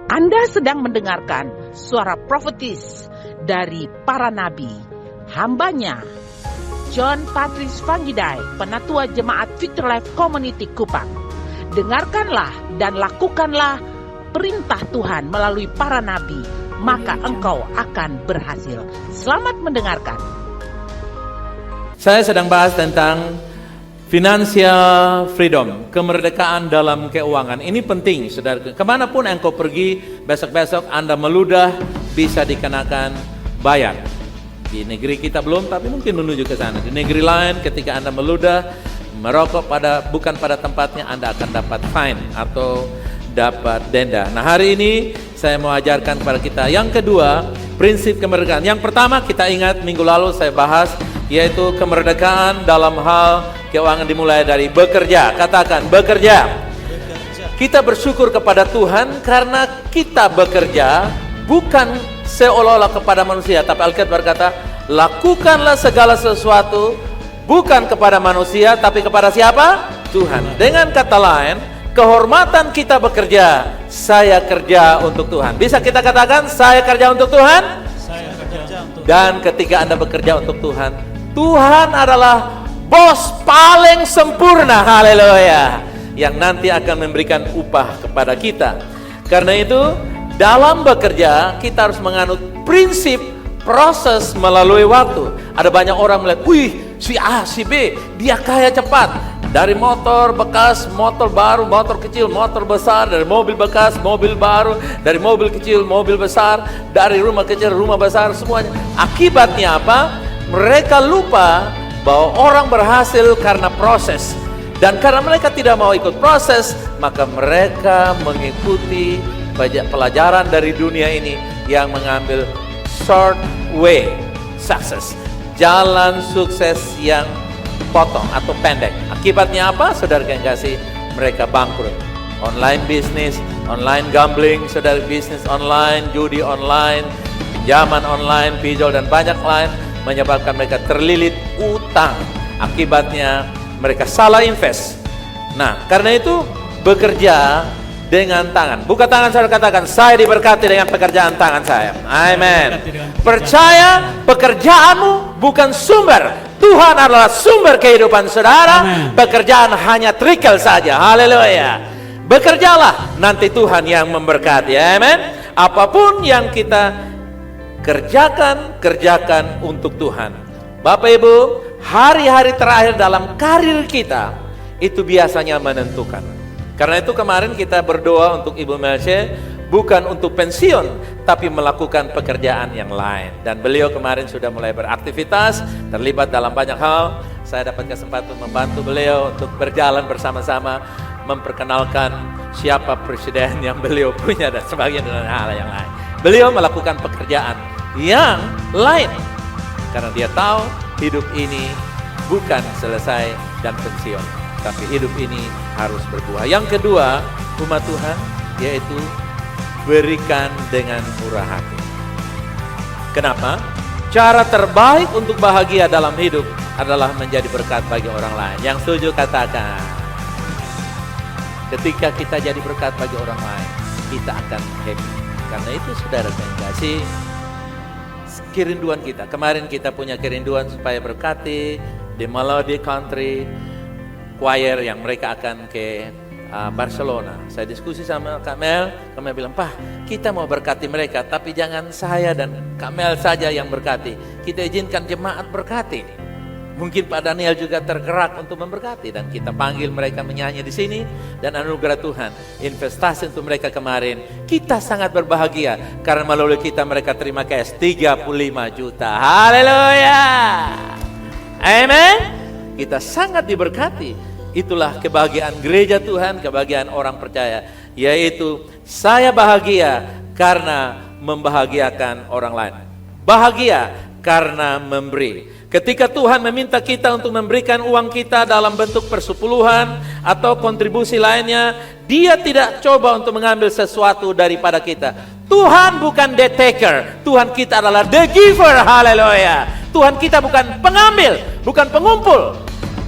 Anda sedang mendengarkan suara profetis dari para nabi, hambanya John Patrice Vanggidai, Penatua Jemaat Future Life Community Kupang. Dengarkanlah dan lakukanlah perintah Tuhan melalui para nabi, maka engkau akan berhasil. Selamat mendengarkan. Saya sedang bahas tentang financial freedom, kemerdekaan dalam keuangan. Ini penting, saudara. Kemanapun engkau pergi, besok-besok Anda meludah, bisa dikenakan bayar. Di negeri kita belum, tapi mungkin menuju ke sana. Di negeri lain, ketika Anda meludah, merokok bukan pada tempatnya, Anda akan dapat fine atau dapat denda. Nah, hari ini saya mau ajarkan kepada kita yang kedua, prinsip kemerdekaan. Yang pertama kita ingat minggu lalu saya bahas, yaitu kemerdekaan dalam hal keuangan dimulai dari bekerja. Katakan bekerja. Kita bersyukur kepada Tuhan karena kita bekerja bukan seolah-olah kepada manusia, tapi Alkitab berkata, lakukanlah segala sesuatu bukan kepada manusia, tapi kepada siapa? Tuhan. Dengan kata lain, kehormatan kita bekerja, saya kerja untuk Tuhan. Bisa kita katakan, saya kerja untuk Tuhan? Saya kerja untuk Tuhan. Dan ketika Anda bekerja untuk Tuhan, Tuhan adalah bos paling sempurna, haleluya, yang nanti akan memberikan upah kepada kita. Karena itu, dalam bekerja, kita harus menganut prinsip proses melalui waktu. Ada banyak orang melihat, wih, si A, si B, dia kaya cepat. Dari motor bekas, motor baru, motor kecil, motor besar, dari mobil bekas, mobil baru, dari mobil kecil, mobil besar, dari rumah kecil, rumah besar, semuanya. Akibatnya apa? Mereka lupa bahwa orang berhasil karena proses. Dan karena mereka tidak mau ikut proses, maka mereka mengikuti pelajaran dari dunia ini yang mengambil short way success, jalan sukses yang potong atau pendek. Akibatnya apa? Saudara yang kasih, mereka bangkrut. Online bisnis, online gambling, saudara, bisnis online, judi online, pinjaman online, pinjol dan banyak lain, menyebabkan mereka terlilit utang. Akibatnya mereka salah invest. Nah, karena itu bekerja dengan tangan. Buka tangan saudara, katakan, saya diberkati dengan pekerjaan tangan saya. Amin. Percaya pekerjaanmu bukan sumber. Tuhan adalah sumber kehidupan saudara. Amen. Pekerjaan hanya trickle saja. Haleluya. Bekerjalah, nanti Tuhan yang memberkati. Amin. Apapun yang kita kerjakan untuk Tuhan. Bapak Ibu, hari-hari terakhir dalam karir kita itu biasanya menentukan. Karena itu kemarin kita berdoa untuk Ibu Melce, bukan untuk pensiun, tapi melakukan pekerjaan yang lain. Dan beliau kemarin sudah mulai beraktivitas, terlibat dalam banyak hal. Saya dapat kesempatan membantu beliau untuk berjalan bersama-sama, memperkenalkan siapa presiden yang beliau punya dan sebagainya dan hal yang lain. Beliau melakukan pekerjaan yang lain karena dia tahu hidup ini bukan selesai dan pensiun, tapi hidup ini harus berbuah. Yang kedua, umat Tuhan, yaitu berikan dengan murah hati. Kenapa? Cara terbaik untuk bahagia dalam hidup adalah menjadi berkat bagi orang lain. Yang setuju katakan. Ketika kita jadi berkat bagi orang lain, kita akan happy. Karena itu saudara yang kasih, kerinduan kita. Kemarin kita punya kerinduan supaya berkati di Melody Country Choir yang mereka akan ke Barcelona. Saya diskusi sama Kamel bilang, Pak, kita mau berkati mereka, tapi jangan saya dan Kamel saja yang berkati. Kita izinkan jemaat berkati. Mungkin Pak Daniel juga tergerak untuk memberkati, dan kita panggil mereka menyanyi di sini, dan anugerah Tuhan, investasi untuk mereka kemarin, kita sangat berbahagia karena melalui kita mereka terima cash 35 juta. Haleluya. Amen. Kita sangat diberkati. Itulah kebahagiaan gereja Tuhan, kebahagiaan orang percaya, yaitu saya bahagia karena membahagiakan orang lain. Bahagia karena memberi. Ketika Tuhan meminta kita untuk memberikan uang kita dalam bentuk persepuluhan atau kontribusi lainnya, Dia tidak coba untuk mengambil sesuatu daripada kita. Tuhan bukan the taker, Tuhan kita adalah the giver. Haleluya. Tuhan kita bukan pengambil, bukan pengumpul,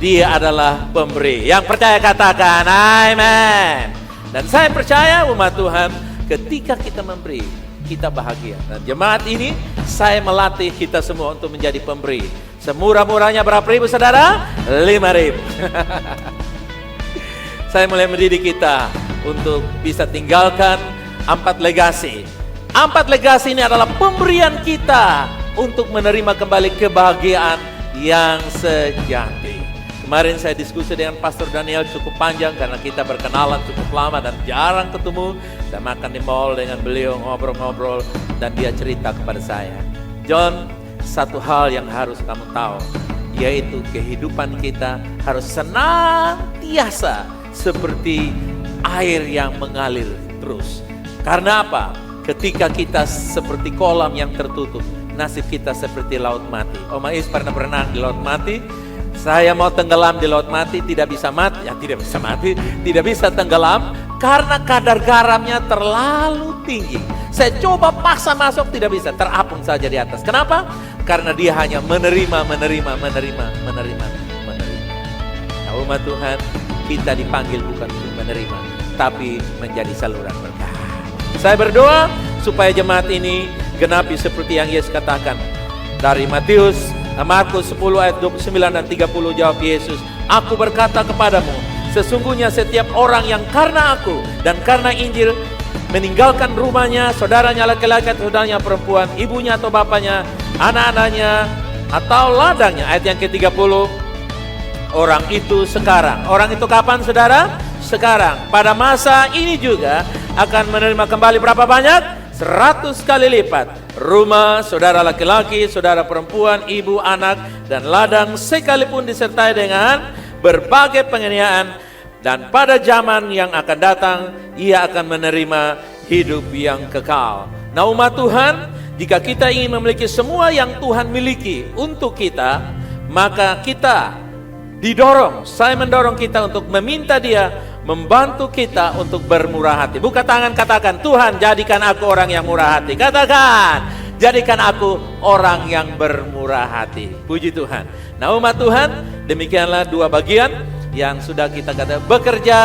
Dia adalah pemberi. Yang percaya katakan amin. Dan saya percaya umat Tuhan, ketika kita memberi, kita bahagia. Dan jemaat ini, saya melatih kita semua untuk menjadi pemberi. Semurah-murahnya berapa ribu saudara? 5.000. Saya mulai mendidik kita untuk bisa tinggalkan 4 legasi. 4 legasi ini adalah pemberian kita untuk menerima kembali kebahagiaan yang sejati. Kemarin saya diskusi dengan Pastor Daniel cukup panjang karena kita berkenalan cukup lama dan jarang ketemu. Saya makan di mall dengan beliau, ngobrol-ngobrol, dan dia cerita kepada saya, John, satu hal yang harus kamu tahu, yaitu kehidupan kita harus senantiasa seperti air yang mengalir terus. Karena apa? Ketika kita seperti kolam yang tertutup, nasib kita seperti laut mati. Om Ais pernah berenang di laut mati. Saya mau tenggelam di laut mati, tidak bisa mati, tidak bisa tenggelam karena kadar garamnya terlalu tinggi. Saya coba paksa masuk, tidak bisa, terapung saja di atas. Kenapa? Karena dia hanya menerima. Nah, umat Tuhan, kita dipanggil bukan untuk menerima, tapi menjadi saluran berkah. Saya berdoa supaya jemaat ini genapi seperti yang Yesus katakan. Dari Markus 10 ayat 29 dan 30 jawab Yesus, aku berkata kepadamu, sesungguhnya setiap orang yang karena aku dan karena Injil meninggalkan rumahnya, saudaranya laki-laki atau saudaranya perempuan, ibunya atau bapaknya, anak-anaknya atau ladangnya. Ayat yang ke-30, orang itu sekarang. Orang itu kapan saudara? Sekarang. Pada masa ini juga akan menerima kembali berapa banyak? 100 kali lipat. Rumah, saudara laki-laki, saudara perempuan, ibu, anak, dan ladang sekalipun disertai dengan berbagai penganiayaan. Dan pada zaman yang akan datang, ia akan menerima hidup yang kekal. Nah umat Tuhan, jika kita ingin memiliki semua yang Tuhan miliki untuk kita, maka kita didorong, saya mendorong kita untuk meminta Dia membantu kita untuk bermurah hati. Buka tangan, katakan, Tuhan jadikan aku orang yang murah hati. Katakan, jadikan aku orang yang bermurah hati. Puji Tuhan. Nah umat Tuhan, demikianlah 2 bagian yang sudah kita katakan. Bekerja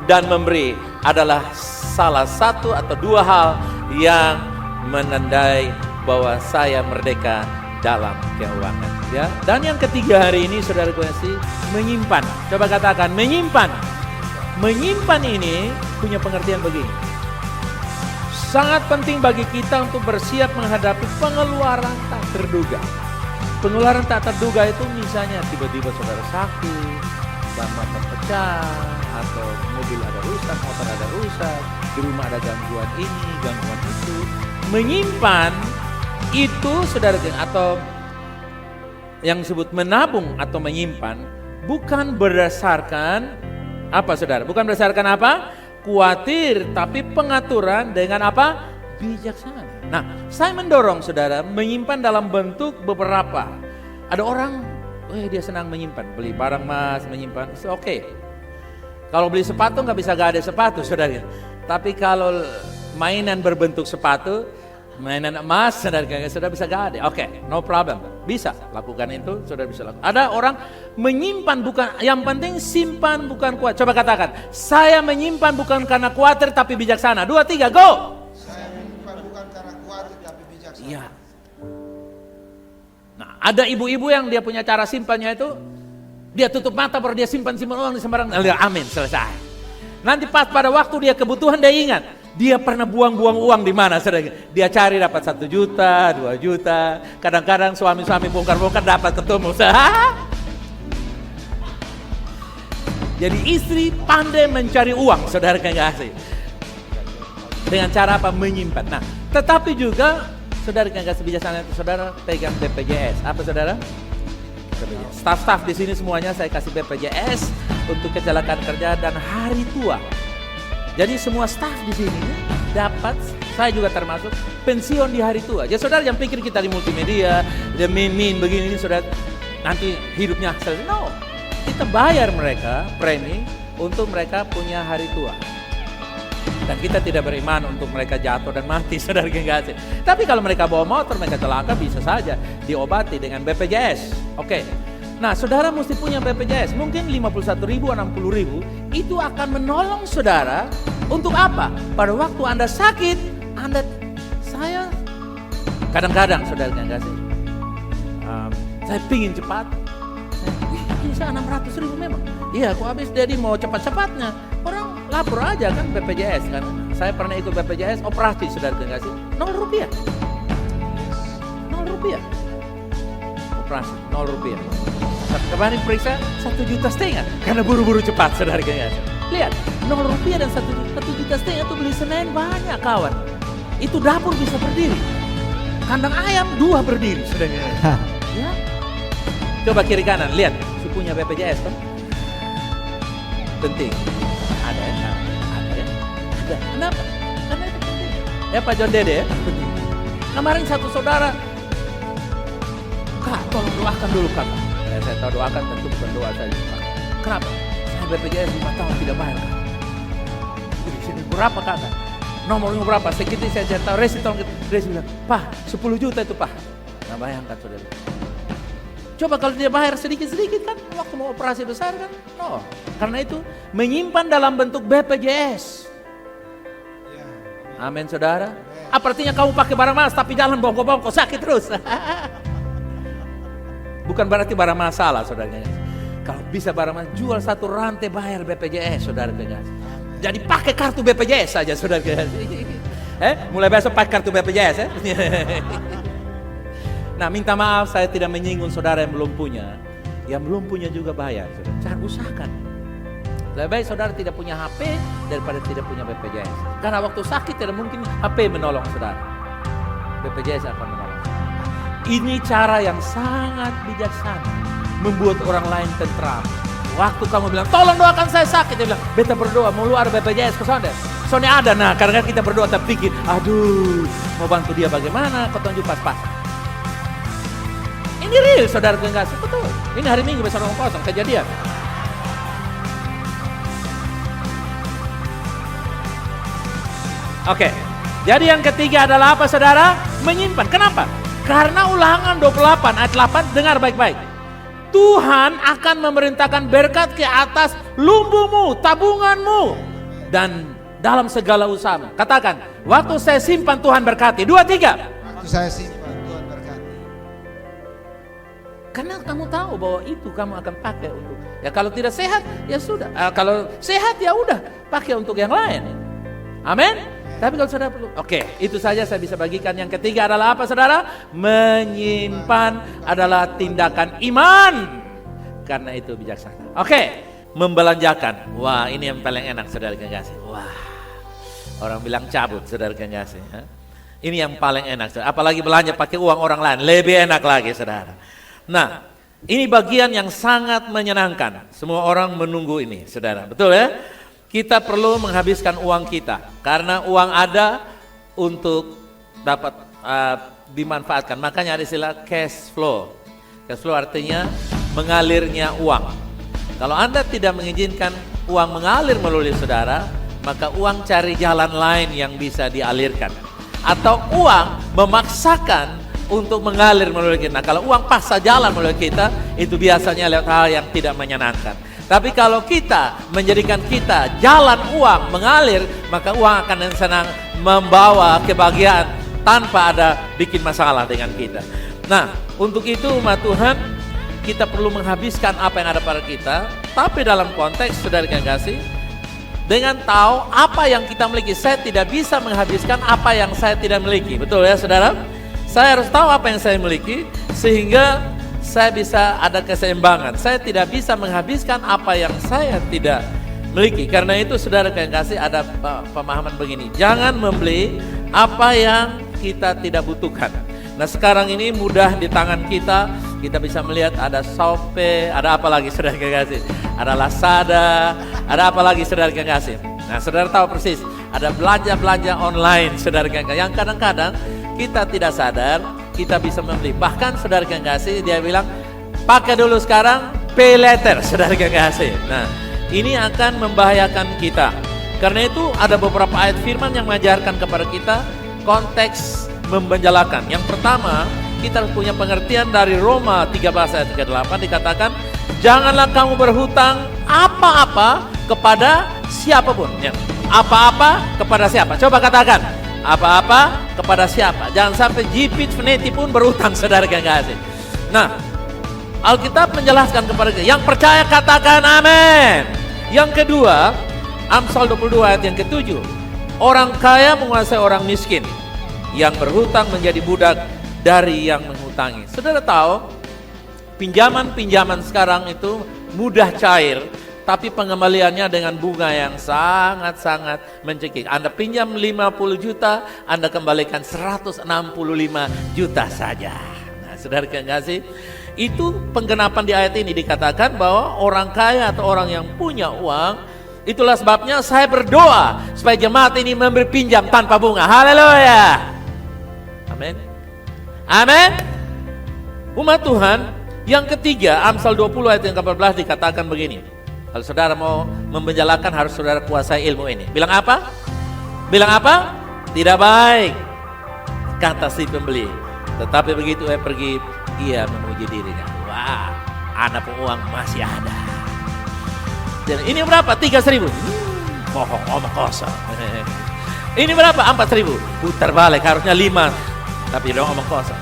dan memberi adalah salah satu atau 2 hal yang menandai bahwa saya merdeka dalam keuangan. Ya. Dan yang ketiga hari ini saudara kasih, menyimpan. Coba katakan, menyimpan. Menyimpan ini punya pengertian begini. Sangat penting bagi kita untuk bersiap menghadapi pengeluaran tak terduga. Pengeluaran tak terduga itu misalnya tiba-tiba saudara sakit, ban motor pecah, atau mobil ada rusak, motor ada rusak, di rumah ada gangguan ini, gangguan itu. Menyimpan itu saudara, atau yang disebut menabung atau menyimpan, bukan berdasarkan apa saudara? Bukan berdasarkan apa? Khawatir, tapi pengaturan dengan apa? Bijaksana. Nah, saya mendorong saudara menyimpan dalam bentuk beberapa. Ada orang, dia senang menyimpan, beli barang emas, menyimpan, oke. Kalau beli sepatu nggak bisa gade sepatu saudara. Tapi kalau mainan berbentuk sepatu, mainan emas, saudara bisa gade. Oke, no problem. Bisa lakukan itu, saudara bisa lakukan. Ada orang menyimpan bukan, yang penting simpan bukan kuat. Coba katakan, saya menyimpan bukan karena khawatir tapi bijaksana. 2, 3, go. Saya menyimpan bukan karena khawatir tapi bijaksana. Iya. Nah, ada ibu-ibu yang dia punya cara simpannya itu, dia tutup mata baru dia simpan uang di sembarang. Amin, selesai. Nanti pas pada waktu dia kebutuhan dia ingat. Dia pernah buang-buang uang di mana? Dia cari dapat 1 juta, 2 juta. Kadang-kadang suami-suami bongkar-bongkar dapat ketemu. Jadi istri pandai mencari uang, saudara kasih. Dengan cara apa? Menyimpan. Nah, tetapi juga saudara kasih bijaksana itu saudara pegang BPJS. Apa saudara? Staff-staff di sini semuanya saya kasih BPJS untuk kecelakaan kerja dan hari tua. Jadi semua staf di sini dapat, saya juga termasuk, pensiun di hari tua. Ya saudara yang pikir kita di multimedia, dia min begini saudara, nanti hidupnya selesai. No, kita bayar mereka premi untuk mereka punya hari tua. Dan kita tidak beriman untuk mereka jatuh dan mati, saudara kasih. Tapi kalau mereka bawa motor, mereka celaka, bisa saja diobati dengan BPJS. Oke. Nah, saudara mesti punya BPJS. Mungkin 51.000, 60.000 itu akan menolong saudara Untuk apa? Pada waktu Anda sakit, saya kadang-kadang saudara yang kasih, saya pingin cepat. Ini saya 600.000 memang. Iya, aku habis jadi mau cepat-cepatnya. Orang lapor aja kan BPJS kan. Saya pernah ikut BPJS operasi saudara yang kasih, 0 rupiah. 0 rupiah. Operasi 0 rupiah. Kemarin periksa 1,5 juta karena buru-buru cepat saudara yang kasih. Lihat, 0 rupiah dan 1,5 juta itu beli Senin banyak kawan. Itu dapur bisa berdiri. Kandang ayam 2 berdiri saudara. Ya. Coba kiri kanan, lihat. Si punya BPJS kan? Penting. Ada ya? Ada. Kenapa? Karena itu penting. Ya Pak John Dede ya? Penting. Kemarin satu saudara, Kak, tolong doakan dulu Kak. Ya, saya tahu doakan tentu bukan doa saja. Kenapa? Saya BPJS 5 tahun tidak bayar Kak. Di sini berapa Kak? Nomornya berapa? Segitu saya tahu. Resi tolong. Resi bilang, Pak 10 juta itu Pak. Nah bayangkan saudara. Coba kalau dia bayar sedikit-sedikit kan, waktu mau operasi besar kan? No. Karena itu menyimpan dalam bentuk BPJS. Amin saudara. Apa artinya kamu pakai barang mahal tapi jalan bongkok-bongkok sakit terus? Bukan berarti barang masalah saudara. Kalau bisa barang mahal, jual satu rantai bayar BPJS saudara. Jadi pakai kartu BPJS saja saudara. Mulai besok pakai kartu BPJS ya. Nah minta maaf saya tidak menyinggung saudara yang belum punya. Yang belum punya juga bayar saudara. Jangan usahakan. Lebih baik saudara tidak punya HP daripada tidak punya BPJS. Karena waktu sakit tidak mungkin HP menolong saudara. BPJS akan menolong. Ini cara yang sangat bijaksana. Membuat orang lain tentram. Waktu kamu bilang, tolong doakan saya sakit. Dia bilang, beta berdoa, mau lu ada BPJS ke sana. Soalnya ada, nah karena kita berdoa tapi pikir, aduh mau bantu dia bagaimana, kau tunjuk pas-pas. Ini real saudara kekasih, betul. Ini hari Minggu besok orang kosong, kejadian. Oke, jadi yang ketiga adalah apa saudara? Menyimpan, kenapa? Karena Ulangan 28 ayat 8, dengar baik-baik. Tuhan akan memerintahkan berkat ke atas lumbumu, tabunganmu, dan dalam segala usaha. Katakan, waktu saya simpan Tuhan berkati. 2, 3. Waktu saya simpan Tuhan berkati. Karena kamu tahu bahwa itu kamu akan pakai untuk. Ya kalau tidak sehat, ya sudah. Kalau sehat ya udah, pakai untuk yang lain. Amin. Tapi kalau saudara perlu, oke, itu saja saya bisa bagikan. Yang ketiga adalah apa saudara? Menyimpan adalah tindakan iman. Karena itu bijaksana. Oke, membelanjakan. Wah, ini yang paling enak saudara kekasih. Wah, orang bilang cabut saudara kekasih. Ini yang paling enak. Saudara. Apalagi belanja pakai uang orang lain, lebih enak lagi saudara. Nah, ini bagian yang sangat menyenangkan. Semua orang menunggu ini saudara. Betul ya? Kita perlu menghabiskan uang kita karena uang ada untuk dapat dimanfaatkan. Makanya ada istilah cash flow. Cash flow artinya mengalirnya uang. Kalau Anda tidak mengizinkan uang mengalir melalui saudara, maka uang cari jalan lain yang bisa dialirkan. Atau uang memaksakan untuk mengalir melalui kita. Nah, kalau uang paksa jalan melalui kita, itu biasanya lewat hal yang tidak menyenangkan. Tapi kalau kita menjadikan kita jalan uang mengalir, maka uang akan senang membawa kebahagiaan tanpa ada bikin masalah dengan kita. Nah, untuk itu umat Tuhan, kita perlu menghabiskan apa yang ada pada kita, tapi dalam konteks saudara yang kasih, dengan tahu apa yang kita miliki. Saya tidak bisa menghabiskan apa yang saya tidak miliki. Betul ya saudara? Saya harus tahu apa yang saya miliki, sehingga saya bisa ada keseimbangan. Saya tidak bisa menghabiskan apa yang saya tidak miliki. Karena itu saudara yang kasih ada pemahaman begini. Jangan membeli apa yang kita tidak butuhkan. Nah sekarang ini mudah di tangan kita. Kita bisa melihat ada Shopee, ada apa lagi saudara yang kasih. Ada Lazada, ada apa lagi saudara yang kasih. Nah saudara tahu persis. Ada belanja-belanja online saudara yang kasih. Yang kadang-kadang kita tidak sadar. Kita bisa membeli. Bahkan saudara yang kasih dia bilang pakai dulu sekarang, pay later saudara yang kasih. Nah ini akan membahayakan kita. Karena itu ada beberapa ayat firman yang mengajarkan kepada kita konteks membenjalakan. Yang pertama kita harus punya pengertian dari Roma 13 ayat 38 dikatakan janganlah kamu berhutang apa-apa kepada siapapun. Ya. Apa-apa kepada siapa? Coba katakan. Apa-apa kepada siapa? Jangan sampai jipit feneti pun berutang, saudara yang kasih. Nah, Alkitab menjelaskan kepada kita. Yang percaya katakan amin. Yang kedua, Amsal 22 ayat yang ke-7. Orang kaya menguasai orang miskin. Yang berhutang menjadi budak dari yang menghutangi. Saudara tahu, pinjaman-pinjaman sekarang itu mudah cair, tapi pengembaliannya dengan bunga yang sangat-sangat mencekik. Anda pinjam 50 juta, Anda kembalikan 165 juta saja. Nah, saudara yang kasih, itu penggenapan di ayat ini dikatakan bahwa orang kaya atau orang yang punya uang, itulah sebabnya saya berdoa supaya jemaat ini memberi pinjam tanpa bunga. Haleluya. Amin. Amin. Umat Tuhan, yang ketiga, Amsal 20 ayat yang ke-14 dikatakan begini. Kalau saudara mau membenjalakan, harus saudara kuasai ilmu ini. Bilang apa? Bilang apa? Tidak baik, kata si pembeli. Tetapi begitu ia pergi, ia memuji dirinya. Wah, anak uang masih ada. Dan ini berapa? 3.000. Bohong, omong kosong. Ini berapa? 4.000. Putar balik, harusnya 5. Tapi dia omong kosong.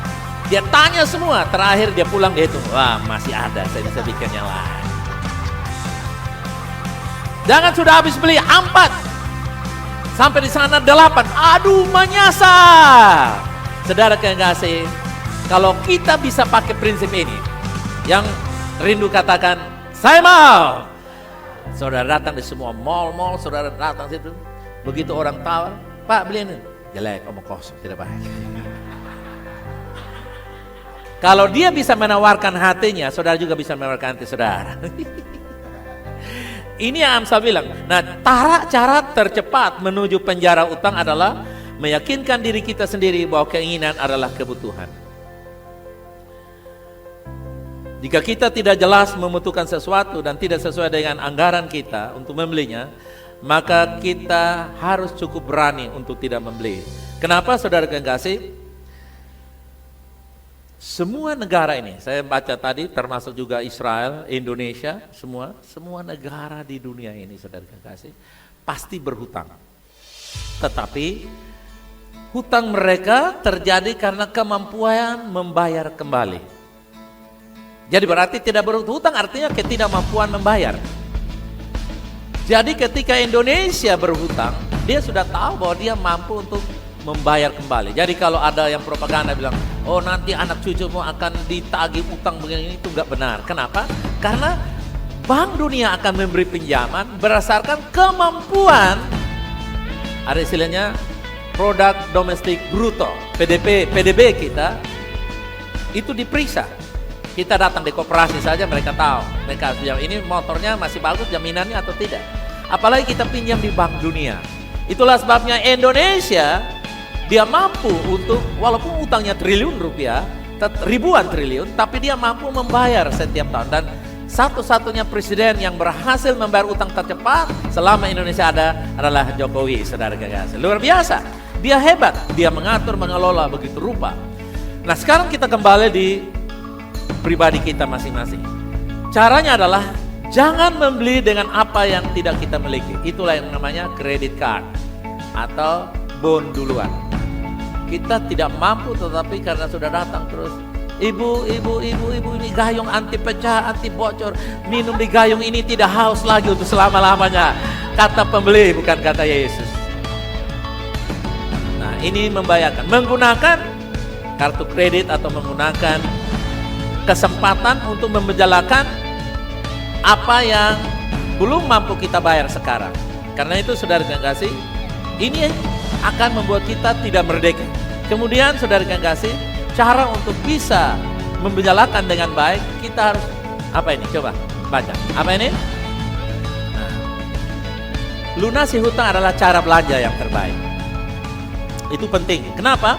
Dia tanya semua, terakhir dia pulang, dia hitung. Wah, masih ada, saya bisa bikin yang lain. Jangan sudah habis beli 4. Sampai di sana 8. Aduh, menyasar. Saudara yang kasih, kalau kita bisa pakai prinsip ini, yang rindu katakan, saya mau. Saudara datang di semua mall-mall, saudara datang situ. Begitu orang tawar, Pak beli ini. Jelek, omong kosong, tidak baik. Kalau dia bisa menawarkan hatinya, saudara juga bisa menawarkan hati saudara. Ini yang Amsal bilang. Nah, cara tercepat menuju penjara utang adalah meyakinkan diri kita sendiri bahwa keinginan adalah kebutuhan. Jika kita tidak jelas membutuhkan sesuatu dan tidak sesuai dengan anggaran kita untuk membelinya, maka kita harus cukup berani untuk tidak membeli. Kenapa, saudara yang kasih? Semua negara ini, saya baca tadi, termasuk juga Israel, Indonesia, semua negara di dunia ini, saudara yang kasih, pasti berhutang. Tetapi hutang mereka terjadi karena kemampuan membayar kembali. Jadi berarti tidak berhutang artinya ketidakmampuan membayar. Jadi ketika Indonesia berhutang, dia sudah tahu bahwa dia mampu untuk membayar kembali. Jadi kalau ada yang propaganda bilang, oh nanti anak cucumu akan ditagih utang begini, itu enggak benar. Kenapa? Karena Bank Dunia akan memberi pinjaman berdasarkan kemampuan, ada istilahnya produk domestik bruto, PDB kita, itu diperiksa. Kita datang di koperasi saja, mereka tahu, mereka ini motornya masih bagus, jaminannya atau tidak. Apalagi kita pinjam di Bank Dunia. Itulah sebabnya Indonesia, dia mampu untuk, walaupun utangnya triliun rupiah, ribuan triliun, tapi dia mampu membayar setiap tahun. Dan satu-satunya presiden yang berhasil membayar utang tercepat selama Indonesia ada adalah Jokowi, saudara kekasih. Luar biasa, dia hebat, dia mengatur, mengelola begitu rupa. Nah, sekarang kita kembali di pribadi kita masing-masing. Caranya adalah jangan membeli dengan apa yang tidak kita miliki. Itulah yang namanya credit card atau bond duluan. Kita tidak mampu, tetapi karena sudah datang terus, ibu ini gayung anti pecah, anti bocor, minum di gayung ini tidak haus lagi untuk selama-lamanya, kata pembeli, bukan kata Yesus. Nah, ini membahayakan. Menggunakan kartu kredit atau menggunakan kesempatan untuk membejalakan apa yang belum mampu kita bayar sekarang. Karena itu, saudara yang kasih, ini akan membuat kita tidak merdeka. Kemudian, saudara yang kasih, cara untuk bisa membejalakan dengan baik, kita harus apa ini? Coba baca. Apa ini? Nah, lunasi hutang adalah cara belanja yang terbaik. Itu penting. Kenapa?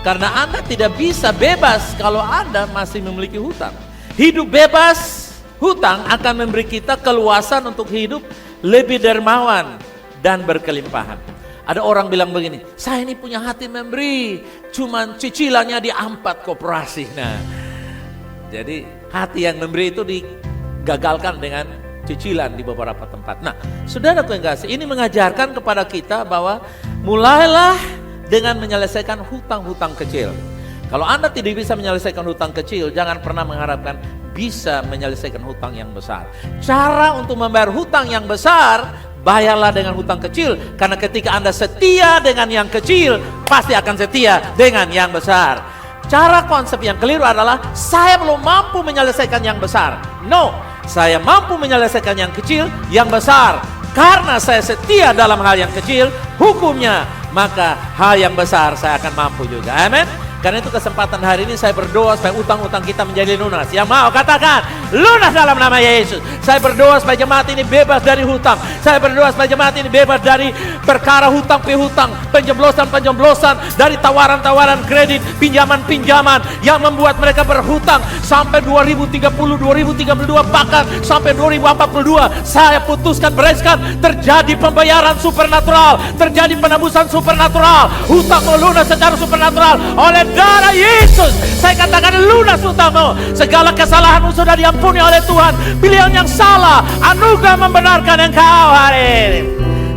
Karena Anda tidak bisa bebas kalau Anda masih memiliki hutang. Hidup bebas hutang akan memberi kita keluasan untuk hidup lebih dermawan dan berkelimpahan. Ada orang bilang begini, saya ini punya hati memberi, cuman cicilannya di 4 koperasi. Nah, jadi hati yang memberi itu digagalkan dengan cicilan di beberapa tempat. Nah, saudaraku yang kasih, ini mengajarkan kepada kita bahwa mulailah dengan menyelesaikan hutang-hutang kecil. Kalau Anda tidak bisa menyelesaikan hutang kecil, jangan pernah mengharapkan bisa menyelesaikan hutang yang besar. Cara untuk membayar hutang yang besar, bayarlah dengan hutang kecil. Karena ketika Anda setia dengan yang kecil, pasti akan setia dengan yang besar. Cara konsep yang keliru adalah, saya belum mampu menyelesaikan yang besar. No, saya mampu menyelesaikan yang kecil, yang besar. Karena saya setia dalam hal yang kecil, hukumnya, maka hal yang besar saya akan mampu juga. Amin. Karena itu kesempatan hari ini saya berdoa supaya utang-utang kita menjadi lunas. Yang mau katakan lunas dalam nama Yesus. Saya berdoa supaya jemaat ini bebas dari hutang. Saya berdoa supaya jemaat ini bebas dari perkara hutang pihutang, penjeblosan-penjeblosan, dari tawaran-tawaran kredit, pinjaman-pinjaman yang membuat mereka berhutang sampai 2030, 2032, bahkan sampai 2042. Saya putuskan, bereskan, terjadi pembayaran supernatural, terjadi penebusan supernatural, hutang lunas secara supernatural oleh darah Yesus. Saya katakan lunas hutangmu. Segala kesalahanmu sudah diampuni oleh Tuhan. Pilihan yang salah, anugerah membenarkan engkau hari ini.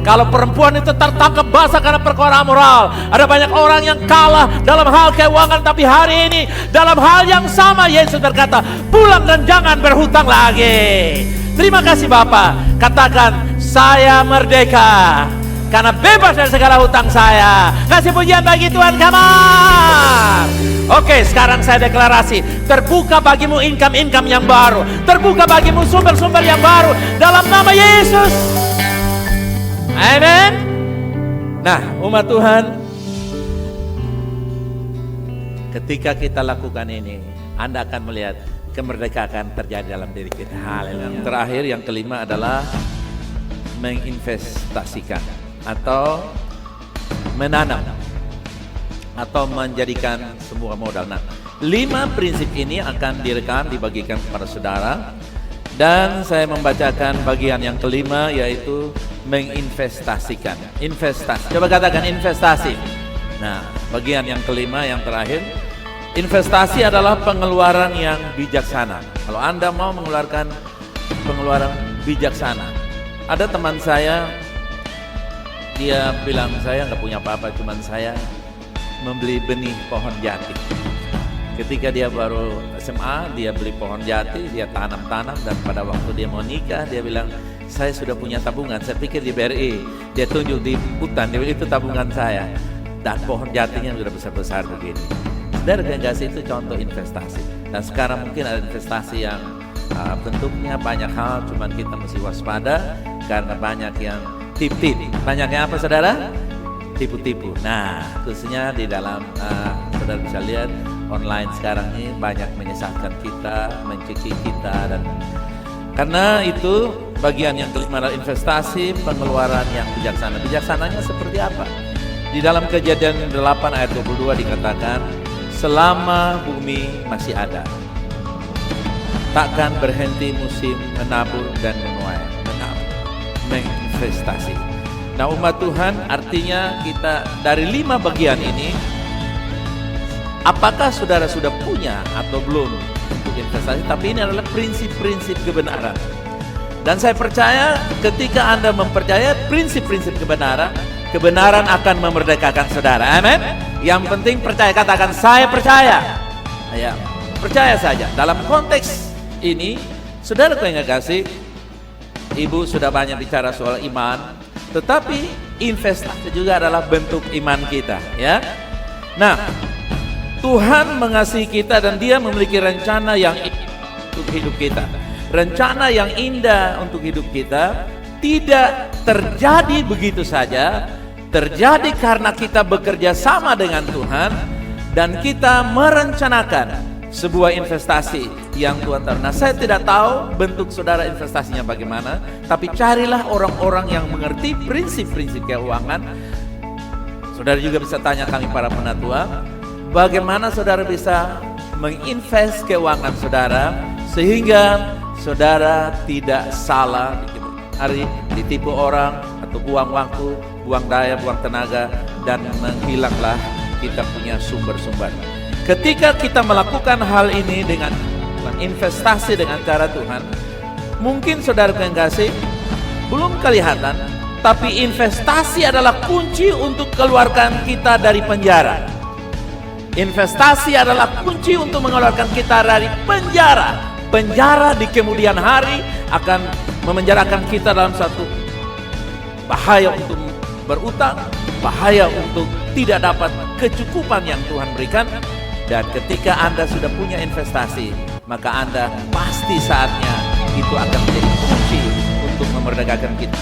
Kalau perempuan itu tertangkap basah karena perkara moral, ada banyak orang yang kalah dalam hal keuangan, tapi hari ini dalam hal yang sama Yesus berkata, pulang dan jangan berhutang lagi. Terima kasih Bapak. Katakan, saya merdeka karena bebas dari segala hutang saya. Kasih pujian bagi Tuhan, come on. Oke, sekarang saya deklarasi, terbuka bagimu income-income yang baru, terbuka bagimu sumber-sumber yang baru dalam nama Yesus. Amin. Nah, umat Tuhan, ketika kita lakukan ini, Anda akan melihat kemerdekaan terjadi dalam diri kita. Haleluya. Yang terakhir, yang kelima adalah menginvestasikan atau menanam atau menjadikan sebuah modal. Nah, 5 prinsip ini akan direkam, dibagikan kepada saudara, dan saya membacakan bagian yang kelima, yaitu menginvestasikan. Investasi. Coba katakan investasi. Nah, bagian yang kelima, yang terakhir, investasi adalah pengeluaran yang bijaksana. Kalau Anda mau mengeluarkan pengeluaran bijaksana, ada teman saya, dia bilang, saya nggak punya apa-apa, cuman saya membeli benih pohon jati. Ketika dia baru SMA, dia beli pohon jati, dia tanam-tanam, dan pada waktu dia mau nikah, dia bilang, saya sudah punya tabungan. Saya pikir di BRI, dia tunjuk di hutan, dia bilang, itu tabungan saya, dan pohon jatinya sudah besar-besar begini. Dari genggas itu contoh investasi. Dan sekarang mungkin ada investasi yang bentuknya banyak hal, cuman kita mesti waspada karena banyak yang tip-tip. Banyaknya apa saudara? Tipu-tipu. Nah, khususnya di dalam saudara bisa lihat online sekarang ini banyak menyesatkan kita, mencekik kita, dan karena itu bagian yang kelima adalah investasi, pengeluaran yang bijaksana. Bijaksananya seperti apa? Di dalam Kejadian 8 ayat 22 dikatakan, selama bumi masih ada, takkan berhenti musim menabur dan menuai, menginvestasi. Nah, umat Tuhan, artinya kita dari 5 bagian ini, apakah saudara sudah punya atau belum untuk investasi? Tapi ini adalah prinsip-prinsip kebenaran. Dan saya percaya ketika Anda mempercayai prinsip-prinsip kebenaran, kebenaran akan memerdekakan saudara. Amin. Yang penting percaya, katakan saya percaya. Ya, percaya saja. Dalam konteks ini, saudara yang kasih, Ibu sudah banyak bicara soal iman, tetapi investasi juga adalah bentuk iman kita, ya. Nah, Tuhan mengasihi kita dan Dia memiliki rencana yang untuk hidup kita. Rencana yang indah untuk hidup kita tidak terjadi begitu saja, terjadi karena kita bekerja sama dengan Tuhan dan kita merencanakan sebuah investasi yang Tuhan taruh. Nah, saya tidak tahu bentuk saudara investasinya bagaimana, tapi carilah orang-orang yang mengerti prinsip-prinsip keuangan. Saudara juga bisa tanya kami para penatua, bagaimana saudara bisa menginvest keuangan saudara sehingga saudara tidak salah ditipu orang atau buang waktu, buang daya, buang tenaga, dan menghilanglah kita punya sumber-sumber. Ketika kita melakukan hal ini dengan investasi dengan cara Tuhan, Mungkin saudara yang kasih belum kelihatan, tapi investasi adalah kunci untuk keluarkan kita dari penjara. Investasi adalah kunci untuk mengeluarkan kita dari penjara. Penjara di kemudian hari akan memenjarakan kita dalam satu bahaya untuk berutang, bahaya untuk tidak dapat kecukupan yang Tuhan berikan. Dan ketika Anda sudah punya investasi, maka Anda pasti saatnya itu akan menjadi kunci untuk memerdekakan kita.